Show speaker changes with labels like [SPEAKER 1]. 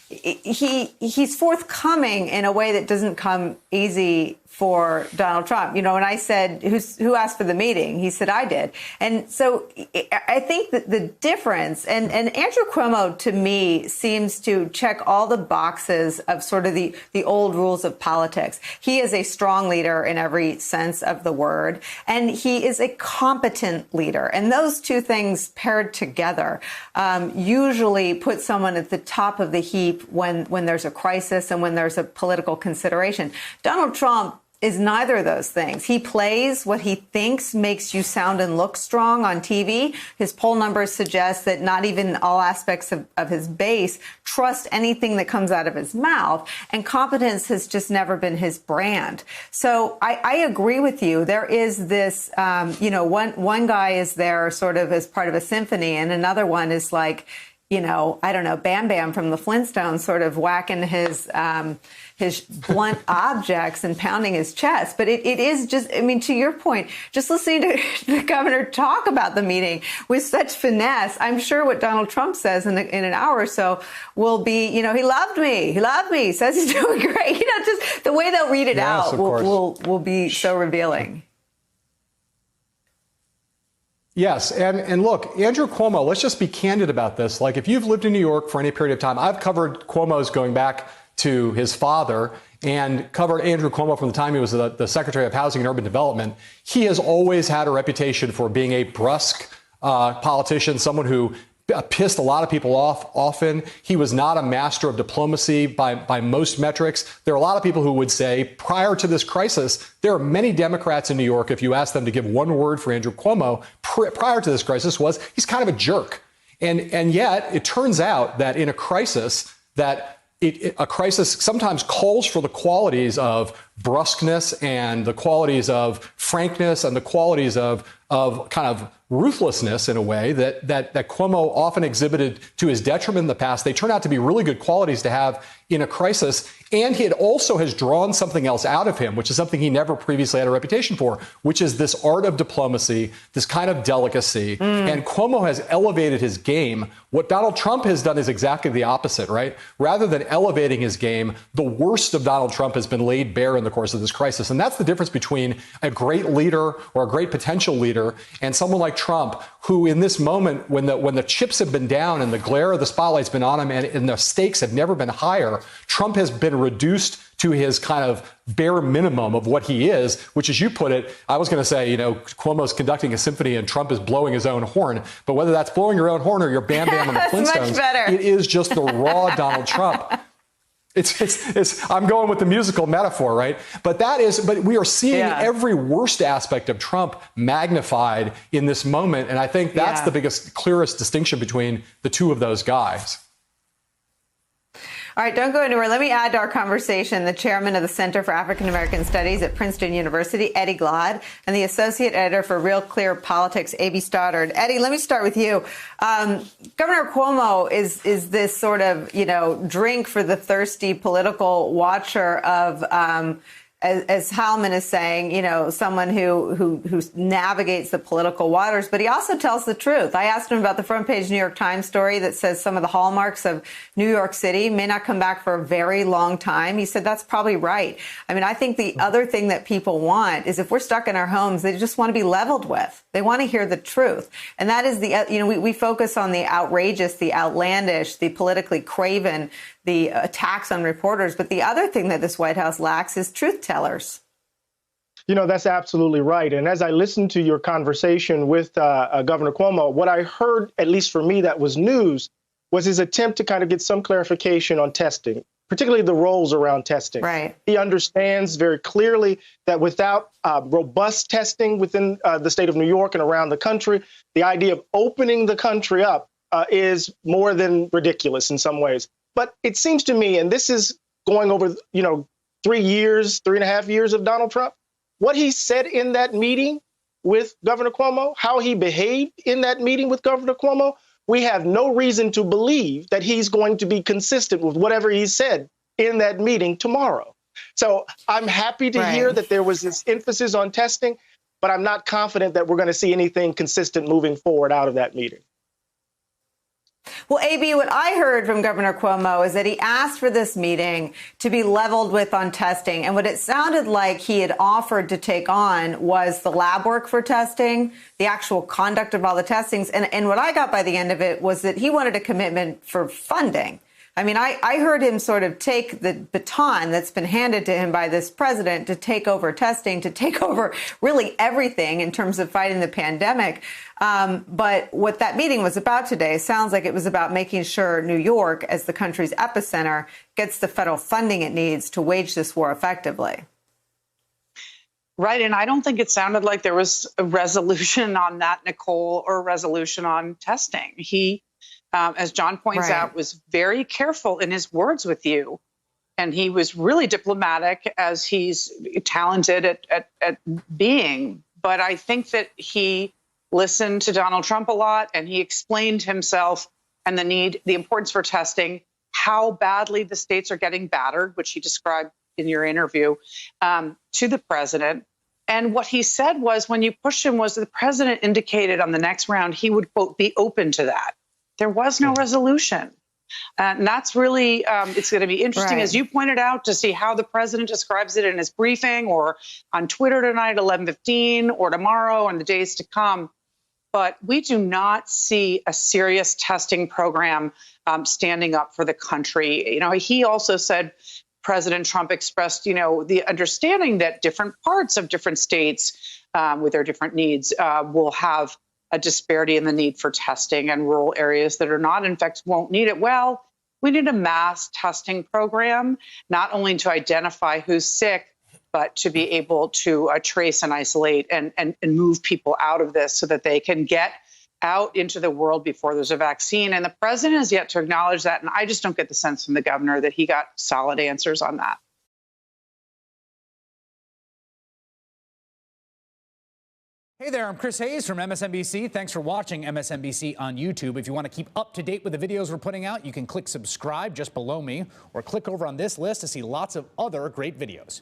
[SPEAKER 1] he's forthcoming in a way that doesn't come easy for Donald Trump. You know, when I said, who asked for the meeting? He said, I did. And so I think that the difference, and Andrew Cuomo, to me, seems to check all the boxes of sort of the old rules of politics. He is a strong leader in every sense of the word, and he is a competent leader. And those two things paired together usually put someone at the top of the heap when there's a crisis and when there's a political consideration. Donald Trump is neither of those things. He plays what he thinks makes you sound and look strong on TV. His poll numbers suggest that not even all aspects of his base trust anything that comes out of his mouth. And competence has just never been his brand. So I agree with you. There is this, one guy is there sort of as part of a symphony, and another one is like, I don't know, Bam Bam from the Flintstones sort of whacking his blunt objects and pounding his chest. But it is just, I mean, to your point, just listening to the governor talk about the meeting with such finesse, I'm sure what Donald Trump says in an hour or so will be, he loved me, says he's doing great. Just the way they'll read it out will be so revealing.
[SPEAKER 2] Yes. And look, Andrew Cuomo, let's just be candid about this. Like, if you've lived in New York for any period of time, I've covered Cuomo's going back to his father and covered Andrew Cuomo from the time he was the Secretary of Housing and Urban Development. He has always had a reputation for being a brusque politician, someone who pissed a lot of people off often. He was not a master of diplomacy by most metrics. There are a lot of people who would say prior to this crisis, there are many Democrats in New York, if you ask them to give one word for Andrew Cuomo prior to this crisis, was he's kind of a jerk. And yet it turns out that in a crisis a crisis sometimes calls for the qualities of brusqueness and the qualities of frankness and the qualities of kind of ruthlessness in a way that Cuomo often exhibited to his detriment in the past. They turn out to be really good qualities to have in a crisis. And it also has drawn something else out of him, which is something he never previously had a reputation for, which is this art of diplomacy, this kind of delicacy. And Cuomo has elevated his game. What Donald Trump has done is exactly the opposite, right? Rather than elevating his game, the worst of Donald Trump has been laid bare in the course of this crisis. And that's the difference between a great leader or a great potential leader and someone like Trump, who in this moment, when the chips have been down and the glare of the spotlight's been on him and the stakes have never been higher, Trump has been reduced to his kind of bare minimum of what he is, which, as you put it, I was going to say, Cuomo's conducting a symphony and Trump is blowing his own horn. But whether that's blowing your own horn or your Bam Bam on the Flintstones, it is just the raw Donald Trump. I'm going with the musical metaphor, right? But we are seeing every worst aspect of Trump magnified in this moment. And I think that's the biggest, clearest distinction between the two of those guys.
[SPEAKER 1] All right, don't go anywhere. Let me add to our conversation the chairman of the Center for African American Studies at Princeton University, Eddie Glaude, and the associate editor for Real Clear Politics, A.B. Stoddard. Eddie, let me start with you. Governor Cuomo is this sort of, drink for the thirsty political watcher of as Heilman is saying, someone who navigates the political waters, but he also tells the truth. I asked him about the front page New York Times story that says some of the hallmarks of New York City may not come back for a very long time. He said that's probably right. I mean, I think the other thing that people want is if we're stuck in our homes, they just want to be leveled with. They want to hear the truth. And that is we focus on the outrageous, the outlandish, the politically craven, the attacks on reporters. But the other thing that this White House lacks is truth tellers.
[SPEAKER 3] That's absolutely right. And as I listened to your conversation with Governor Cuomo, what I heard, at least for me, that was news, was his attempt to kind of get some clarification on testing, particularly the roles around testing.
[SPEAKER 1] Right.
[SPEAKER 3] He understands very clearly that without robust testing within the state of New York and around the country, the idea of opening the country up is more than ridiculous in some ways. But it seems to me, and this is going over, 3.5 years of Donald Trump, what he said in that meeting with Governor Cuomo, how he behaved in that meeting with Governor Cuomo, we have no reason to believe that he's going to be consistent with whatever he said in that meeting tomorrow. So I'm happy to hear that there was this emphasis on testing, but I'm not confident that we're going to see anything consistent moving forward out of that meeting.
[SPEAKER 1] Well, AB, what I heard from Governor Cuomo is that he asked for this meeting to be leveled with on testing. And what it sounded like he had offered to take on was the lab work for testing, the actual conduct of all the testings. And what I got by the end of it was that he wanted a commitment for funding. I mean, I heard him sort of take the baton that's been handed to him by this president to take over testing, to take over really everything in terms of fighting the pandemic. But what that meeting was about today sounds like it was about making sure New York, as the country's epicenter, gets the federal funding it needs to wage this war effectively.
[SPEAKER 4] Right. And I don't think it sounded like there was a resolution on that, Nicole, or a resolution on testing. He, as John points out, was very careful in his words with you. And he was really diplomatic, as he's talented at being. But I think that he listened to Donald Trump a lot, and he explained himself and the importance for testing, how badly the states are getting battered, which he described in your interview, to the president. And what he said was, when you pushed him, was the president indicated on the next round he would, quote, be open to that. There was no resolution. And that's really, it's going to be interesting, as you pointed out, to see how the president describes it in his briefing or on Twitter tonight at 11:15 or tomorrow and the days to come. But we do not see a serious testing program standing up for the country. You know, he also said, President Trump expressed, you know, the understanding that different parts of different states with their different needs will have a disparity in the need for testing, and rural areas that are not, in fact, won't need it. Well, we need a mass testing program, not only to identify who's sick, but to be able to trace and isolate and move people out of this so that they can get out into the world before there's a vaccine. And the president has yet to acknowledge that. And I just don't get the sense from the governor that he got solid answers on that.
[SPEAKER 5] Hey there, I'm Chris Hayes from MSNBC. Thanks for watching MSNBC on YouTube. If you want to keep up to date with the videos we're putting out, you can click subscribe just below me, or click over on this list to see lots of other great videos.